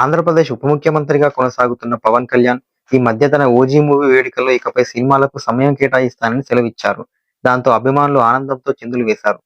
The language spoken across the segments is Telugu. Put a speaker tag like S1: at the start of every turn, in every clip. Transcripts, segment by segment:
S1: ఆంధ్రప్రదేశ్ ఉప ముఖ్యమంత్రిగా కొనసాగుతున్న పవన్ కళ్యాణ్ ఈ మధ్య తన ఓజీ మూవీ వేడుకల్లో ఇకపై సినిమాలకు సమయం కేటాయిస్తానని సెలవిచ్చారు. దాంతో అభిమానులు ఆనందంతో చిందులు వేశారు.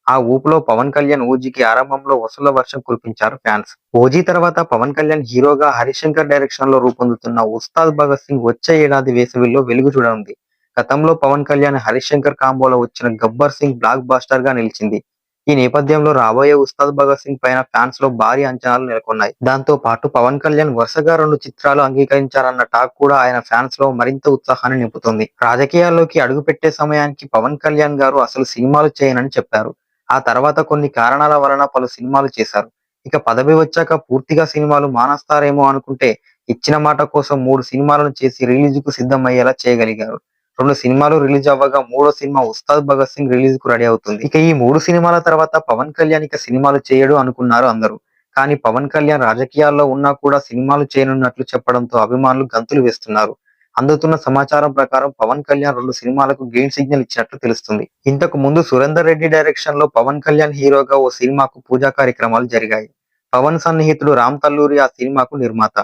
S1: ఆ ఊపులో పవన్ కళ్యాణ్ ఓజీకి ఆరంభంలో వసూళ్ల వర్షం కురిపించారు ఫ్యాన్స్. ఓజీ తర్వాత పవన్ కళ్యాణ్ హీరోగా హరిశంకర్ డైరెక్షన్ లో రూపొందుతున్న ఉస్తాద్ భగత్ సింగ్ వచ్చే ఏడాది వేసవిలో వెలుగు చూడనుంది. గతంలో పవన్ కళ్యాణ్ హరిశంకర్ కాంబోలో వచ్చిన గబ్బర్ సింగ్ బ్లాక్ బాస్టర్ గా నిలిచింది. ఈ నేపథ్యంలో రాబోయే ఉస్తాద్ భగత్ సింగ్ పైన ఫ్యాన్స్ లో భారీ అంచనాలు నెలకొన్నాయి. దాంతో పాటు పవన్ కళ్యాణ్ వరుసగా 2 చిత్రాలు అంగీకరించారన్న టాక్ కూడా ఆయన ఫ్యాన్స్ లో మరింత ఉత్సాహాన్ని నింపుతుంది. రాజకీయాల్లోకి అడుగుపెట్టే సమయానికి పవన్ కళ్యాణ్ గారు అసలు సినిమాలు చేయనని చెప్పారు. ఆ తర్వాత కొన్ని కారణాల వలన పలు సినిమాలు చేశారు. ఇక పదవి వచ్చాక పూర్తిగా సినిమాలు మానేస్తారేమో అనుకుంటే ఇచ్చిన మాట కోసం 3 సినిమాలను చేసి రిలీజ్ కు సిద్ధం అయ్యేలా చేయగలిగారు. 2 సినిమాలు రిలీజ్ అవ్వగా మూడో సినిమా ఉస్తాద్ భగత్ సింగ్ రిలీజ్ కు రెడీ అవుతుంది. ఇక ఈ 3 సినిమాల తర్వాత పవన్ కళ్యాణ్ ఇక సినిమాలు చేయడు అనుకున్నారు అందరూ. కానీ పవన్ కళ్యాణ్ రాజకీయాల్లో ఉన్నా కూడా సినిమాలు చేయనున్నట్లు చెప్పడంతో అభిమానులు గంతులు వేస్తున్నారు. అందుతున్న సమాచారం ప్రకారం పవన్ కళ్యాణ్ 2 సినిమాలకు గ్రీన్ సిగ్నల్ ఇచ్చినట్లు తెలుస్తుంది. ఇంతకు ముందు సురేందర్ రెడ్డి డైరెక్షన్ లో పవన్ కళ్యాణ్ హీరోగా ఓ సినిమాకు పూజా కార్యక్రమాలు జరిగాయి. పవన్ సన్నిహితుడు రామ్ తల్లూరి ఆ సినిమాకు నిర్మాత.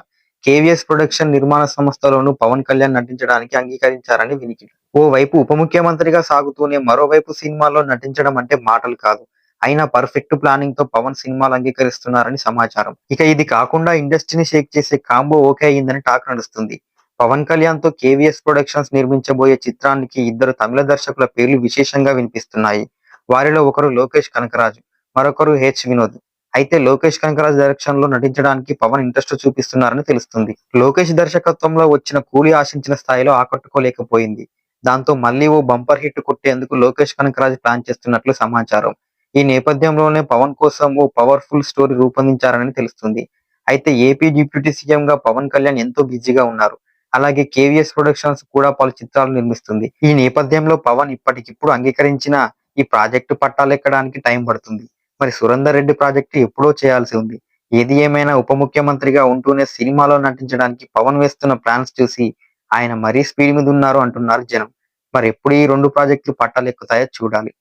S1: కేవీఎస్ ప్రొడక్షన్ నిర్మాణ సంస్థలోనూ పవన్ కళ్యాణ్ నటించడానికి అంగీకరించారని వినికిడి. ఓ వైపు ఉప ముఖ్యమంత్రిగా సాగుతూనే మరోవైపు సినిమాల్లో నటించడం అంటే మాటలు కాదు. అయినా పర్ఫెక్ట్ ప్లానింగ్ తో పవన్ సినిమాలు అంగీకరిస్తున్నారని సమాచారం. ఇక ఇది కాకుండా ఇండస్ట్రీని షేక్ చేసే కాంబో ఓకే అయిందని టాక్ నడుస్తుంది. పవన్ కళ్యాణ్ తో కేవీఎస్ ప్రొడక్షన్స్ నిర్మించబోయే చిత్రానికి 2 తమిళ దర్శకుల పేర్లు విశేషంగా వినిపిస్తున్నాయి. వారిలో ఒకరు లోకేష్ కనకరాజు, మరొకరు వినోద్. అయితే లోకేష్ కనకరాజ్ డైరెక్షన్ లో నటించడానికి పవన్ ఇంట్రెస్ట్ చూపిస్తున్నారని తెలుస్తుంది. లోకేష్ దర్శకత్వంలో వచ్చిన కూలీ ఆశించిన స్థాయిలో ఆకట్టుకోలేకపోయింది. దాంతో మళ్లీ ఓ బంపర్ హిట్ కొట్టేందుకు లోకేష్ కనకరాజ్ ప్లాన్ చేస్తున్నట్లు సమాచారం. ఈ నేపథ్యంలోనే పవన్ కోసం ఓ పవర్ఫుల్ స్టోరీ రూపొందించారని తెలుస్తుంది. అయితే ఏపీ డిప్యూటీ సీఎం గా పవన్ కళ్యాణ్ ఎంతో బిజీగా ఉన్నారు. అలాగే కేవీఎస్ ప్రొడక్షన్స్ కూడా పలు చిత్రాలు నిర్మిస్తుంది. ఈ నేపథ్యంలో పవన్ ఇప్పటికిప్పుడు అంగీకరించినా ఈ ప్రాజెక్టు పట్టాలెక్కడానికి టైం పడుతుంది. మరి సురేందర్ రెడ్డి ప్రాజెక్టు ఎప్పుడో చేయాల్సి ఉంది. ఏది ఏమైనా ఉప ముఖ్యమంత్రిగా ఉంటూనే సినిమాలో నటించడానికి పవన్ వేస్తున్న ప్లాన్స్ చూసి ఆయన మరీ స్పీడ్ మీద ఉన్నారు అంటున్నారు జనం. మరి ఎప్పుడు ఈ 2 ప్రాజెక్టులు పట్టాలెక్కుతాయో చూడాలి.